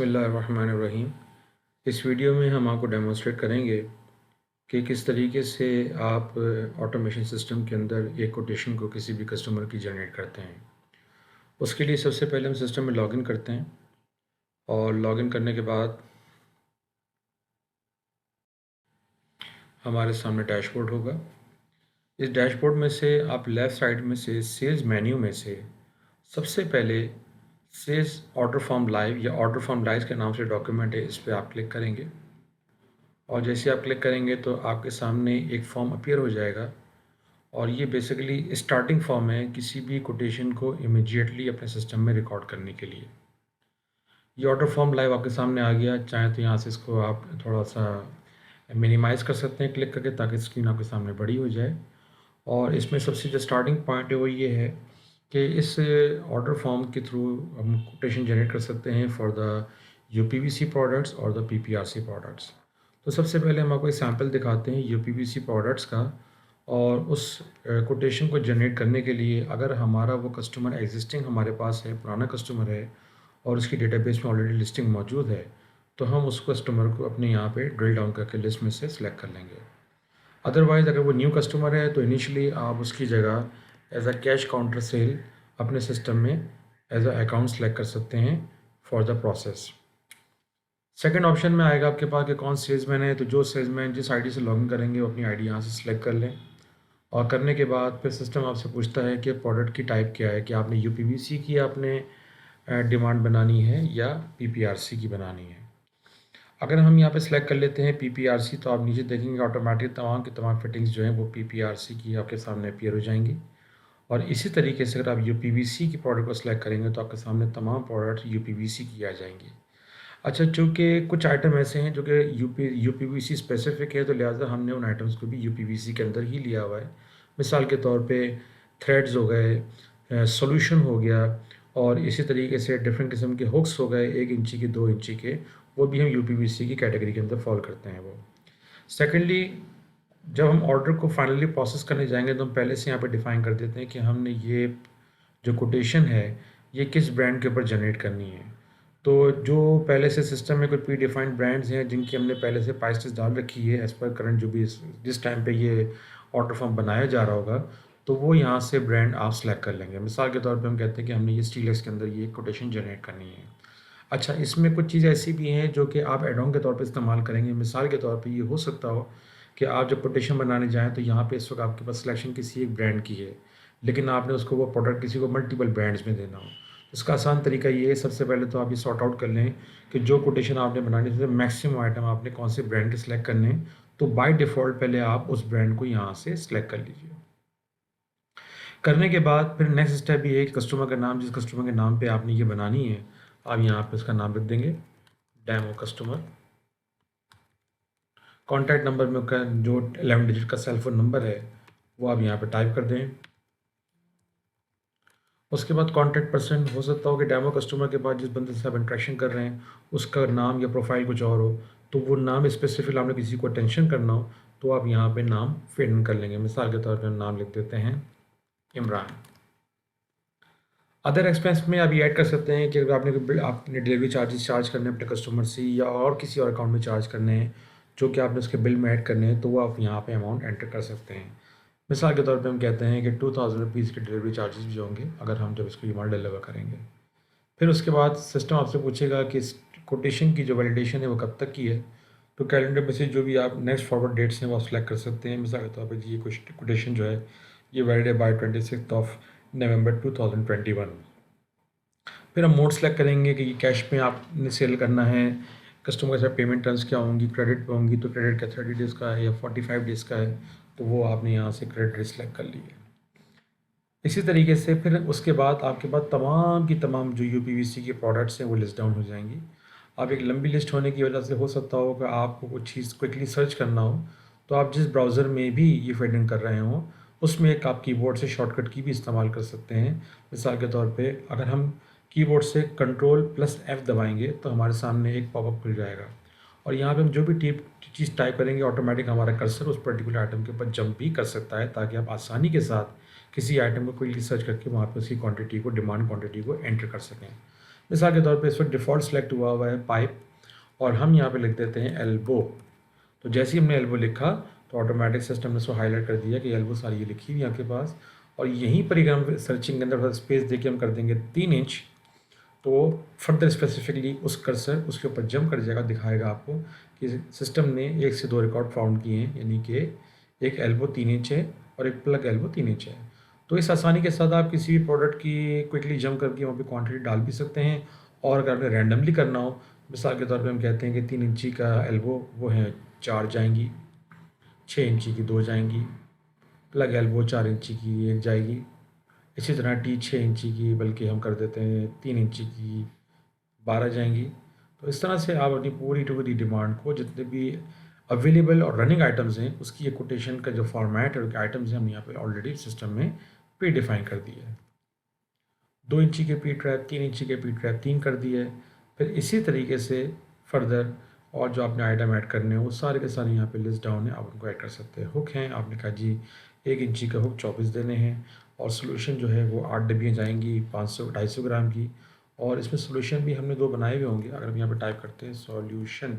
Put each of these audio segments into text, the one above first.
बिस्मिल्लाहिर्रहमानिर्रहीम। इस वीडियो में हम आपको डेमोंस्ट्रेट करेंगे कि किस तरीके से आप ऑटोमेशन सिस्टम के अंदर एक कोटेशन को किसी भी कस्टमर की जनरेट करते हैं। उसके लिए सबसे पहले हम सिस्टम में लॉगिन करते हैं और लॉगिन करने के बाद हमारे सामने डैशबोर्ड होगा। इस डैशबोर्ड में से आप लेफ़्ट साइड में से सेल्स मेन्यू में से सबसे पहले सेल्स ऑर्डर फॉर्म लाइव या ऑर्डर फॉर्म लाइव के नाम से डॉक्यूमेंट है, इस पर आप क्लिक करेंगे और जैसे आप क्लिक करेंगे तो आपके सामने एक फॉर्म अपीयर हो जाएगा और ये बेसिकली स्टार्टिंग फॉर्म है किसी भी कोटेशन को इमीडिएटली अपने सिस्टम में रिकॉर्ड करने के लिए। ये ऑर्डर फॉर्म लाइव आपके सामने आ गया। चाहे तो यहाँ से इसको आप थोड़ा सा मिनिमाइज़ कर सकते हैं क्लिक करके, ताकि स्क्रीन आपके सामने बड़ी हो जाए। और इसमें सबसे जो स्टार्टिंग पॉइंट है वो ये है कि इस ऑर्डर फॉर्म के थ्रू हम कोटेशन जनरेट कर सकते हैं फॉर द यूपीवीसी प्रोडक्ट्स और द पीपीआरसी प्रोडक्ट्स। तो सबसे पहले हम आपको एक सैम्पल दिखाते हैं यूपीवीसी प्रोडक्ट्स का। और उस कोटेशन को जनरेट करने के लिए अगर हमारा वो कस्टमर एग्जिस्टिंग हमारे पास है, पुराना कस्टमर है और उसकी डेटाबेस में ऑलरेडी लिस्टिंग मौजूद है, तो हम उस कस्टमर को अपने यहाँ पे ड्रिल डाउन करके लिस्ट में से सिलेक्ट कर लेंगे। अदरवाइज़ अगर वो न्यू कस्टमर है तो इनिशियली आप उसकी जगह as a cash counter sale अपने सिस्टम में एज अ अकाउंट सेलेक्ट कर सकते हैं for the process. Second option में आएगा आपके पास कि कौन सेल्समैन है, तो जो सेल्समैन जिस आईडी से लॉगिन करेंगे वो अपनी आईडी यहाँ से सिलेक्ट कर लें। और करने के बाद फिर सिस्टम आपसे पूछता है कि प्रोडक्ट की टाइप क्या है, कि आपने यूपीवीसी की आपने डिमांड बनानी है या पीपीआरसी की बनानी है। अगर हम यहाँ पे सिलेक्ट कर लेते हैं पीपीआरसी, तो आप नीचे देखेंगे ऑटोमेटिक तमाम की तमाम फिटिंग्स जो हैं वो पीपीआरसी की आपके सामने अपीयर हो जाएंगी। और इसी तरीके से अगर आप यूपीवीसी की प्रोडक्ट को सिलेक्ट करेंगे तो आपके सामने तमाम प्रोडक्ट यूपीवीसी की आ जाएंगी। अच्छा, चूँकि कुछ आइटम ऐसे हैं जो कि यूपीवीसी स्पेसिफिक है, तो लिहाजा हमने उन आइटम्स को भी यूपीवीसी के अंदर ही लिया हुआ है। मिसाल के तौर पे थ्रेड्स हो गए, सॉल्यूशन हो गया, और इसी तरीके से डिफरेंट किस्म के हुक्स हो गए 1 इंची के 2 इंची के, वो भी हम यूपीवीसी की कैटेगरी के अंदर फॉल करते हैं वो। सेकेंडली, जब हम ऑर्डर को फाइनली प्रोसेस करने जाएंगे तो हम पहले से यहाँ पर डिफ़ाइन कर देते हैं कि हमने ये जो कोटेशन है ये किस ब्रांड के ऊपर जनरेट करनी है। तो जो पहले से सिस्टम में कोई प्री डिफाइंड ब्रांड्स हैं जिनकी हमने पहले से प्राइस लिस्ट डाल रखी है एज़ पर करंट जो भी जिस टाइम पे ये ऑर्डर फॉर्म बनाया जा रहा होगा, तो वो यहाँ से ब्रांड आप सेलेक्ट कर लेंगे। मिसाल के तौर पे हम कहते हैं कि हमने ये स्टीलेक्स के अंदर ये कोटेशन जनरेट करनी है। अच्छा, इसमें कुछ चीज़ ऐसी भी हैं जो कि आप एड ऑन के तौर पे इस्तेमाल करेंगे। मिसाल के तौर पे ये हो सकता हो कि आप जब कोटेशन बनाने जाएँ तो यहाँ पे इस वक्त आपके पास सिलेक्शन किसी एक ब्रांड की है, लेकिन आपने उसको वो प्रोडक्ट किसी को मल्टीपल ब्रांड्स में देना हो। इसका आसान तरीका ये है, सबसे पहले तो आप ये सॉर्ट आउट कर लें कि जो कोटेशन आपने बनानी है मैक्सिमम आइटम आपने कौन से ब्रांड के सिलेक्ट करने हैं। तो बाय डिफ़ॉल्ट पहले आप उस ब्रांड को यहाँ से सिलेक्ट कर लीजिए। करने के बाद फिर नेक्स्ट स्टेप ये है कि कस्टमर का नाम, जिस कस्टमर के नाम पे आपने ये बनानी है, आप यहाँ पे उसका नाम लिख देंगे डेमो कस्टमर। कॉन्टैक्ट नंबर में का जो 11 डिजिट का सेल फ़ोन नंबर है वो आप यहाँ पे टाइप कर दें। उसके बाद कॉन्टैक्ट पर्सन, हो सकता हो कि डेमो कस्टमर के बाद जिस बंदे से आप इंटरेक्शन कर रहे हैं उसका नाम या प्रोफाइल कुछ और हो, तो वो नाम स्पेसिफिक आपने किसी को अटेंशन करना हो तो आप यहाँ पे नाम फिल इन कर लेंगे। मिसाल के तौर पर नाम लिख देते हैं इमरान। अदर एक्सपेंस में आप ये ऐड कर सकते हैं कि अगर आपने डिलीवरी चार्जेस चार्ज करने हैं अपने कस्टमर से या और किसी और अकाउंट में चार्ज करने हैं जो कि आपने उसके बिल में ऐड करने हैं, तो वो आप यहाँ पे अमाउंट एंटर कर सकते हैं। मिसाल के तौर पे हम कहते हैं कि 2000 रुपीज़ के डिलीवरी चार्जेस भी होंगे अगर हम जब इसको ईमेल डिलीवर करेंगे। फिर उसके बाद सिस्टम आपसे पूछेगा कि इस कोटेशन की जो वैलिडेशन है वो कब तक की है। तो कैलेंडर में से जो भी आप नेक्स्ट फॉरवर्ड डेट्स हैं वो आप सेलेक्ट कर सकते हैं। मिसाल के तौर पर ये कोटेशन जो है ये वैलिड है बाय 26 नवंबर 2021। फिर हम मोड सेलेक्ट करेंगे कि कैश में आपने सेल करना है, कस्टमर के साथ पेमेंट टर्म्स क्या होंगी, क्रेडिट पे होंगी तो क्रेडिट क्या 30 डेज़ का है या 45 डेज़ का है, तो वो आपने यहाँ से क्रेडिट रेट सेलेक्ट कर ली है। इसी तरीके से फिर उसके बाद आपके पास तमाम की तमाम जो यूपीवीसी के प्रोडक्ट्स हैं वो लिस्ट डाउन हो जाएंगी। अब एक लंबी लिस्ट होने की वजह से हो सकता हो कि आपको कुछ चीज़ क्विकली सर्च करना हो, तो आप जिस ब्राउज़र में भी ये फिटिंग कर रहे हों उसमें एक आप कीबोर्ड से शॉर्टकट की भी इस्तेमाल कर सकते हैं। मिसाल के तौर पे अगर हम कीबोर्ड से Ctrl+F दबाएंगे तो हमारे सामने एक पॉपअप खुल जाएगा और यहाँ पे हम जो भी चीज़ टाइप करेंगे ऑटोमेटिक हमारा कर्सर उस पर्टिकुलर आइटम के ऊपर जंप भी कर सकता है, ताकि आप आसानी के साथ किसी आइटम को क्विकली सर्च करके वहाँ पे उसकी क्वांटिटी को, डिमांड क्वांटिटी को एंटर कर सकें। मिसाल के तौर पे इस वक्त डिफ़ॉल्ट सेलेक्ट हुआ हुआ है पाइप, और हम यहाँ पे लिख देते हैं एल्बो। तो जैसे ही हमने एल्बो लिखा तो ऑटोमेटिक सिस्टम ने उसको हाईलाइट कर दिया कि एल्बो सारी ये लिखी हुई है आपके पास। और यहीं पर ही अगर हम सर्चिंग के अंदर स्पेस देके हम कर देंगे 3 इंच, तो फर्दर स्पेसिफिकली उस कर्सर उसके ऊपर जंप कर जाएगा, दिखाएगा आपको कि सिस्टम ने 1 से 2 रिकॉर्ड फाउंड किए हैं, यानी कि एक एल्बो 3 इंच है और एक प्लग एल्बो 3 इंच है। तो इस आसानी के साथ आप किसी भी प्रोडक्ट की क्विकली जंप करके वहाँ पे क्वांटिटी डाल भी सकते हैं। और अगर आपने रैंडमली करना हो, मिसाल के तौर पे हम कहते हैं कि 3 इंची का एल्बो वो है 4 जाएंगी, 6 इंची की 2 जाएंगी, प्लग एल्बो 4 इंची की 1 जाएगी। इसी तरह टी 6 इंची की, बल्कि हम कर देते हैं 3 इंची की 12 जाएंगी। तो इस तरह से आप अपनी पूरी टू पूरी डिमांड को, जितने भी अवेलेबल और रनिंग आइटम्स हैं, उसकी एक कोटेशन का जो फॉर्मेट है, आइटम्स हैं, हम यहाँ पे ऑलरेडी सिस्टम में प्री डिफाइन कर दिया है। 2 इंची के पी ट्रैप, 3 इंची के पी ट्रैप 3 कर दिए। फिर इसी तरीके से फर्दर और जो आपने आइटम ऐड करने हैं वो सारे के सारे यहाँ पे लिस्ट डाउन है, आप उनको ऐड कर सकते हैं। हुक हैं, आपने कहा जी 1 इंची का हुक 24 देने हैं, और सोल्यूशन जो है वो 8 डब्बियाँ जाएंगी 500-250 ग्राम की। और इसमें सोल्यूशन भी हमने 2 बनाए हुए होंगे। अगर हम यहाँ पे टाइप करते हैं सॉल्यूशन,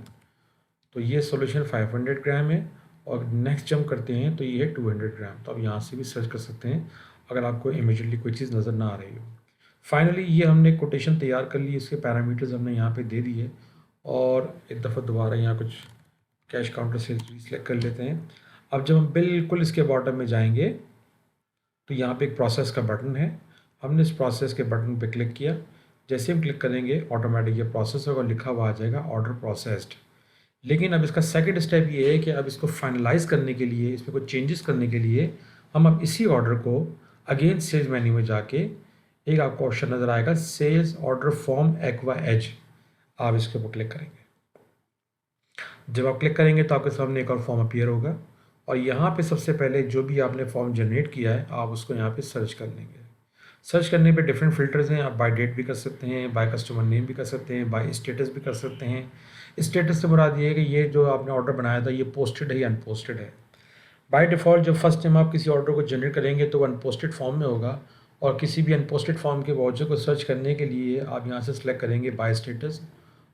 तो ये सोल्यूशन 500 ग्राम है, और नेक्स्ट जंप करते हैं तो ये है 200 ग्राम। तो आप यहाँ से भी सर्च कर सकते हैं अगर आपको इमीडिएटली कोई चीज़ नज़र ना आ रही हो। फाइनली ये हमने कोटेशन तैयार कर ली, इसके पैरामीटर्स हमने यहाँ पे दे दिए। और एक दफ़ा दोबारा यहाँ कुछ कैश काउंटर से सिलेक्ट कर लेते हैं। अब जब हम बिल्कुल इसके बॉटम में जाएंगे तो यहाँ पे एक प्रोसेस का बटन है, हमने इस प्रोसेस के बटन पे क्लिक किया। जैसे हम क्लिक करेंगे ऑटोमेटिक ये प्रोसेस होगा, लिखा हुआ आ जाएगा ऑर्डर प्रोसेस्ड। लेकिन अब इसका सेकंड स्टेप ये है कि अब इसको फाइनलाइज करने के लिए, इसमें कुछ चेंजेस करने के लिए, हम अब इसी ऑर्डर को अगेन सेल्स मेन्यू में जाके एक आपको ऑप्शन नज़र आएगा सेल्स ऑर्डर फॉर्म एक्वा एज, आप इसके ऊपर क्लिक करेंगे। जब आप क्लिक करेंगे तो आपके सामने एक और फॉर्म अपीयर होगा, और यहाँ पे सबसे पहले जो भी आपने फॉर्म जनरेट किया है आप उसको यहाँ पे सर्च कर लेंगे। सर्च करने पे डिफरेंट फ़िल्टर्स हैं, आप बाय डेट भी कर सकते हैं, बाय कस्टमर नेम भी कर सकते हैं, बाय स्टेटस भी कर सकते हैं। स्टेटस से मुराद ये है कि ये जो आपने ऑर्डर बनाया था ये पोस्टेड है या अनपोस्टेड है। बाय डिफ़ॉल्ट जब फर्स्ट टाइम आप किसी ऑर्डर को जनरेट करेंगे तो वो अनपोस्टेड फॉर्म में होगा, और किसी भी अनपोस्टेड फॉर्म के वाउचर को सर्च करने के लिए आप यहाँ से सिलेक्ट करेंगे बाय स्टेटस,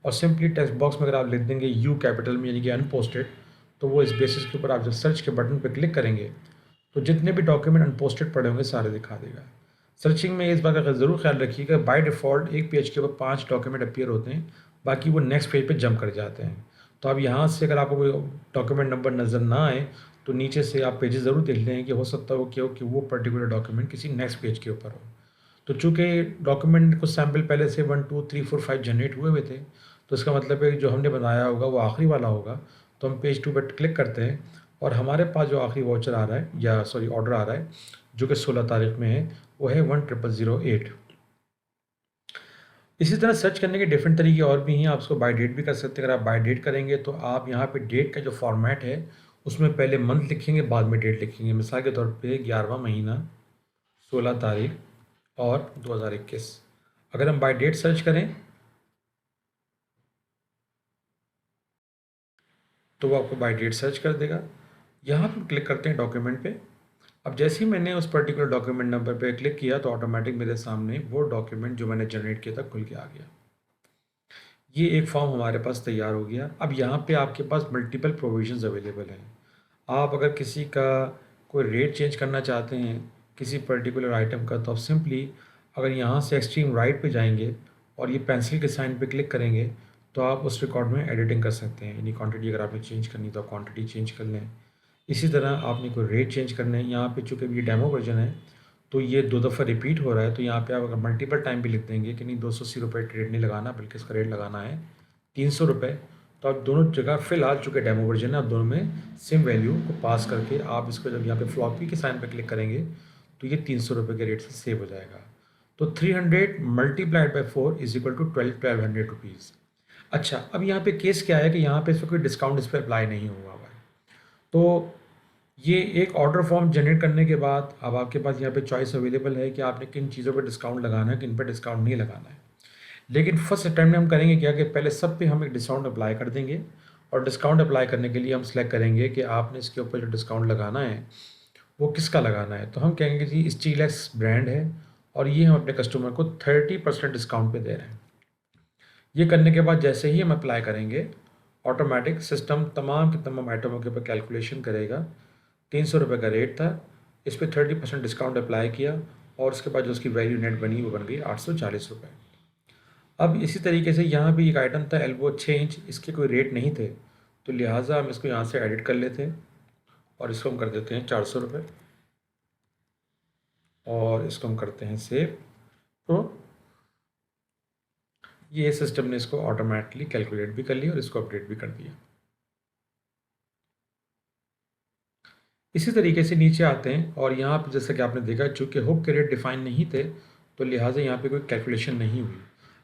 और सिंपली टेक्स्ट बॉक्स में अगर आप लिख देंगे यू कैपिटल में, यानी कि अनपोस्टेड, तो वो इस बेसिस के ऊपर आप जब सर्च के बटन पर क्लिक करेंगे तो जितने भी डॉक्यूमेंट अनपोस्टेड पड़े होंगे सारे दिखा देगा। सर्चिंग में इस बात का ज़रूर ख्याल रखिएगा, बाय डिफ़ॉल्ट एक पेज के ऊपर 5 डॉक्यूमेंट अपीयर होते हैं, बाकी वो नेक्स्ट पेज पे जंप कर जाते हैं। तो अब यहाँ से अगर आपको कोई डॉक्यूमेंट नंबर नज़र ना आए तो नीचे से आप पेजेस ज़रूर देख लें कि हो सकता है वो क्या हो कि वो पर्टिकुलर डॉक्यूमेंट किसी नेक्स्ट पेज के ऊपर हो। तो चूँकि डॉक्यूमेंट कुछ सैम्पल पहले से 1 2 3 4 5 जनरेट हुए हुए थे, तो इसका मतलब है जो हमने बनाया होगा वो आखिरी वाला होगा। तो हम पेज 2 पर क्लिक करते हैं, और हमारे पास जो आखिरी वाउचर आ रहा है, या सॉरी ऑर्डर आ रहा है, जो कि 16 तारीख में है, वो है 10008। इसी तरह सर्च करने के डिफरेंट तरीके और भी हैं, आप उसको बाय डेट भी कर सकते हैं। अगर आप बाय डेट करेंगे तो आप यहाँ पे डेट का जो फॉर्मेट है उसमें पहले मंथ लिखेंगे, बाद में डेट लिखेंगे। मिसाल के तौर पे 11वां महीना 16 तारीख और 2021। अगर हम बाय डेट सर्च करें तो वो आपको बाय डेट सर्च कर देगा। यहाँ पर क्लिक करते हैं डॉक्यूमेंट पे। अब जैसे ही मैंने उस पर्टिकुलर डॉक्यूमेंट नंबर पे क्लिक किया तो ऑटोमेटिक मेरे सामने वो डॉक्यूमेंट जो मैंने जनरेट किया था खुल के आ गया। ये एक फॉर्म हमारे पास तैयार हो गया। अब यहाँ पे आपके पास मल्टीपल प्रोविजंस अवेलेबल हैं। आप अगर किसी का कोई रेट चेंज करना चाहते हैं किसी पर्टिकुलर आइटम का, तो आप सिंपली अगर यहाँ से एक्सट्रीम राइट पे जाएंगे और ये पेंसिल के साइन पे क्लिक करेंगे तो आप उस रिकॉर्ड में एडिटिंग कर सकते हैं। यानी क्वांटिटी अगर आपने चेंज करनी तो आप क्वांटिटी चेंज कर लें। इसी तरह आपने कोई रेट चेंज करने हैं, यहाँ पे चूँकि ये डेमो वर्जन है तो ये 2 दफ़ा रिपीट हो रहा है, तो यहाँ पे आप अगर मल्टीपल टाइम भी लिख देंगे कि नहीं 280 रुपये रेट नहीं लगाना बल्कि इसका रेट लगाना है 300 रुपये, तो आप दोनों जगह फ़िलहाल चूँकि डेमो वर्जन है आप दोनों में सेम वैल्यू को पास करके आप इसको जब यहाँ पे फ्लॉपी के साइन पे क्लिक करेंगे तो ये 300 रुपये के रेट से सेव हो जाएगा। तो 300 multiplied by 4 is equal to 1200 rupees. अच्छा, अब यहाँ पे केस क्या है कि यहाँ पे इस पर कोई डिस्काउंट इस पर अप्लाई नहीं हुआ हुआ है। तो ये एक ऑर्डर फॉर्म जनरेट करने के बाद अब आपके पास यहाँ पे चॉइस अवेलेबल है कि आपने किन चीज़ों पे डिस्काउंट लगाना है, किन पे डिस्काउंट नहीं लगाना है। लेकिन फर्स्ट अटैम्प्ट में हम करेंगे क्या कि पहले सब पे हम एक डिस्काउंट अप्लाई कर देंगे, और डिस्काउंट अप्लाई करने के लिए हम सेलेक्ट करेंगे कि आपने इसके ऊपर जो डिस्काउंट लगाना है वो किसका लगाना है। तो हम कहेंगे जी स्टीलेक्स ब्रांड है और ये हम अपने कस्टमर को 30% डिस्काउंट पे दे रहे हैं। ये करने के बाद जैसे ही हम अप्लाई करेंगे, ऑटोमेटिक सिस्टम तमाम के तमाम आइटमों के ऊपर कैलकुलेशन करेगा। 300 रुपये का रेट था, इस पर 30% डिस्काउंट अप्लाई किया और उसके बाद जो उसकी वैल्यू नेट बनी वो बन गई 840 रुपये। अब इसी तरीके से यहाँ भी एक आइटम था एल्बो 6 इंच, इसके कोई रेट नहीं थे, तो लिहाजा हम इसको यहाँ से एडिट कर लेते हैं और इसको हम कर देते हैं 400 रुपये और इसको हम करते हैं सेव। तो ये सिस्टम ने इसको ऑटोमेटिकली कैलकुलेट भी कर लिया और इसको अपडेट भी कर दिया। इसी तरीके से नीचे आते हैं और यहाँ पे जैसा कि आपने देखा, चूँकि हुक के रेट डिफाइन नहीं थे तो लिहाजा यहाँ पे कोई कैलकुलेशन नहीं हुई।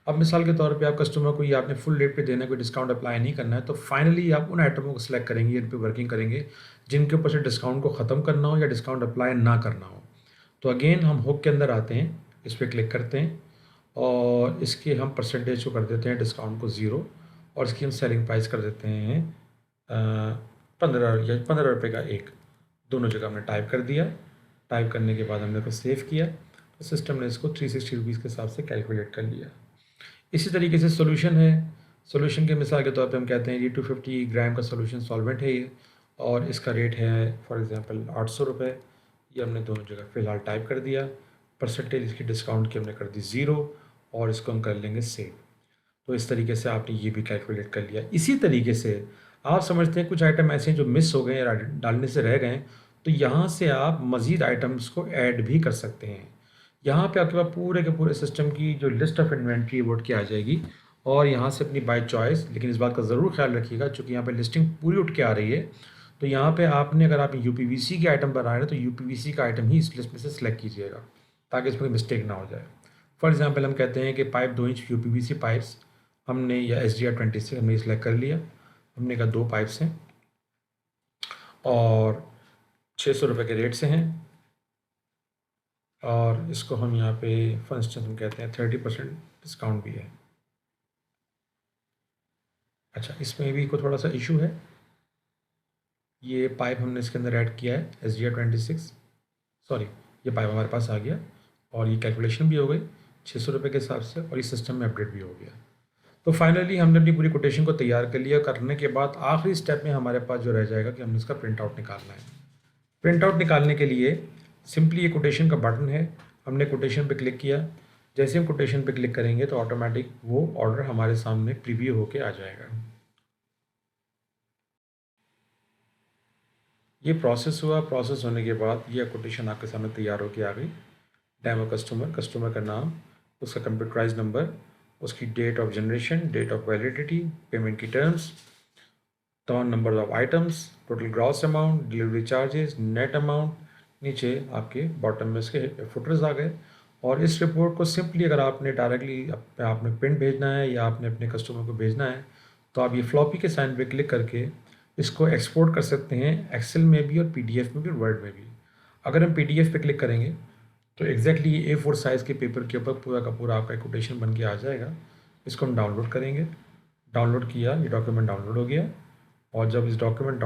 अब मिसाल के तौर पे आप कस्टमर को ये आपने फुल रेट पे देना है, कोई डिस्काउंट अप्लाई नहीं करना है, तो फाइनली आप उन आइटमों को सिलेक्ट करेंगे, इन पे वर्किंग करेंगे जिनके ऊपर से डिस्काउंट को ख़त्म करना हो या डिस्काउंट अप्लाई ना करना हो। तो अगेन हम हुक के अंदर आते हैं, इस पर क्लिक करते हैं और इसके हम परसेंटेज को कर देते हैं डिस्काउंट को 0 और इसकी हम सेलिंग प्राइस कर देते हैं 15 या 15 रुपये का एक। दोनों जगह हमने टाइप कर दिया। टाइप करने के बाद हमने इसको सेव किया तो सिस्टम ने इसको 360 रुपीज़ के हिसाब से कैलकुलेट कर लिया। इसी तरीके से सोल्यूशन है। सोल्यूशन के मिसाल के तौर पे हम कहते हैं ये 250 ग्राम का सोल्यूशन सॉल्वेंट है ये, और इसका रेट है फॉर एग्जांपल 800 रुपये। ये हमने दोनों जगह फ़िलहाल टाइप कर दिया। परसेंटेज इसकी डिस्काउंट की हमने कर दी 0 और इसको हम कर लेंगे सेव। तो इस तरीके से आपने ये भी कैलकुलेट कर लिया। इसी तरीके से आप समझते हैं कुछ आइटम ऐसे हैं जो मिस हो गए या डालने से रह गए, तो यहाँ से आप मज़ीद आइटम्स को ऐड भी कर सकते हैं। यहाँ पे आपके पास पूरे के पूरे सिस्टम की जो लिस्ट ऑफ इन्वेंट्री वो उठ के आ जाएगी और यहाँ से अपनी बाय चॉइस, लेकिन इस बात का ज़रूर ख्याल रखिएगा चूँकि यहाँ पे लिस्टिंग पूरी उठ के आ रही है, तो यहाँ पे आपने अगर आप यूपीवीसी के आइटम बना रहे हैं तो यूपीवीसी का आइटम ही इस लिस्ट में से सिलेक्ट कीजिएगा ताकि इसमें मिस्टेक ना हो जाए। फॉर एग्जांपल हम कहते हैं कि पाइप 2 इंच यूपीवीसी पाइप्स हमने, या SDR-26 हमने सिलेक्ट कर लिया। हमने कहा 2 पाइप्स हैं और 600 रुपये के रेट से हैं और इसको हम यहाँ पे फॉर इंस्टेंस हम कहते हैं 30% डिस्काउंट भी है। अच्छा, इसमें भी कोई थोड़ा सा इशू है। ये पाइप हमने इसके अंदर ऐड किया है SDR-26, सॉरी, ये पाइप हमारे पास आ गया और ये कैलकुलेशन भी हो गई 600 रुपये के हिसाब से और ये सिस्टम में अपडेट भी हो गया। तो फाइनली हमने अपनी पूरी कोटेशन को तैयार कर लिया। करने के बाद आखिरी स्टेप में हमारे पास जो रह जाएगा कि हमने इसका प्रिंट आउट निकालना है। प्रिंट आउट निकालने के लिए सिंपली ये कोटेशन का बटन है, हमने कोटेशन पे क्लिक किया। जैसे हम कोटेशन पे क्लिक करेंगे तो ऑटोमेटिक वो ऑर्डर हमारे सामने प्रीव्यू होके आ जाएगा। ये प्रोसेस हुआ। प्रोसेस होने के बाद ये कोटेशन आपके सामने तैयार होके आ गई। डेमो कस्टमर, कस्टमर का नाम, उसका कंप्यूटराइज नंबर, उसकी date of generation, date of validity, payment की टर्म्स, तमाम number of items, total gross amount, delivery charges, net amount. नीचे आपके बॉटम में इसके फुटर्स आ गए। और इस रिपोर्ट को सिंपली अगर आपने डायरेक्टली आपने प्रिंट भेजना है या आपने अपने कस्टमर को भेजना है तो आप ये फ्लॉपी के साइन पे क्लिक करके इसको एक्सपोर्ट कर सकते हैं, एक्सेल में भी और PDF में भी और वर्ड में भी। अगर हम PDF पे क्लिक करेंगे तो एग्जैक्टली ये A4 साइज़ के पेपर के ऊपर पूरा का पूरा आपका कोटेशन बन के आ जाएगा। इसको हम डाउनलोड करेंगे। डाउनलोड किया, ये डॉक्यूमेंट डाउनलोड हो गया और जब इस डॉक्यूमेंट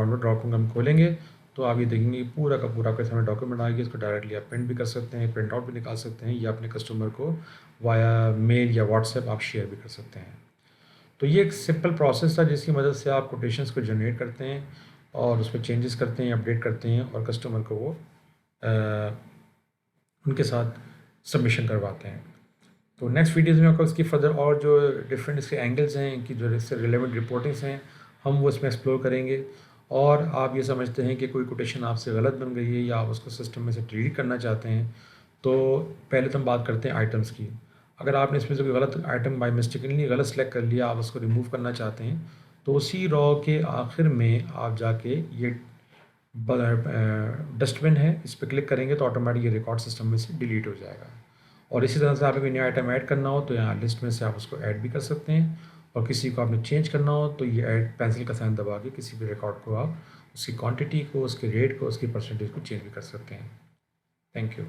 हम खोलेंगे तो आप ये देखेंगे पूरा का पूरा आपके सामने डॉक्यूमेंट आ गया। इसको डायरेक्टली आप प्रिंट भी कर सकते हैं, प्रिंट आउट भी निकाल सकते हैं या अपने कस्टमर को वाया मेल या व्हाट्सएप आप शेयर भी कर सकते हैं। तो ये एक सिंपल प्रोसेस था जिसकी मदद से आप कोटेशंस को जनरेट करते हैं और उसमें चेंजेस करते हैं, अपडेट करते हैं और कस्टमर को वो उनके साथ सबमिशन करवाते हैं। तो नेक्स्ट वीडियोज़ में आपको इसकी फर्दर और जो डिफरेंट इसके एंगल्स हैं, इनकी जो इससे रिलेवेंट रिपोर्टिंग्स हैं, हम वो इसमें एक्सप्लोर करेंगे। और आप ये समझते हैं कि कोई कोटेशन आपसे गलत बन गई है या आप उसको सिस्टम में से डिलीट करना चाहते हैं, तो पहले तो हम बात करते हैं आइटम्स की। अगर आपने इसमें से कोई गलत आइटम बाय मिस्टेकली गलत सेलेक्ट कर लिया, आप उसको रिमूव करना चाहते हैं, तो उसी रॉ के आखिर में आप जाके ये डस्टबिन है, इस पर क्लिक करेंगे तो ऑटोमेटिक ये रिकॉर्ड सिस्टम में से डिलीट हो जाएगा। और इसी तरह से आपको कोई नया आइटम ऐड करना हो तो यहाँ लिस्ट में से आप उसको ऐड भी कर सकते हैं और किसी को आपने चेंज करना हो तो ये ऐड पेंसिल का साइन दबा के किसी भी रिकॉर्ड को आप उसकी क्वांटिटी को, उसके रेट को, उसकी परसेंटेज को चेंज भी कर सकते हैं। Thank you.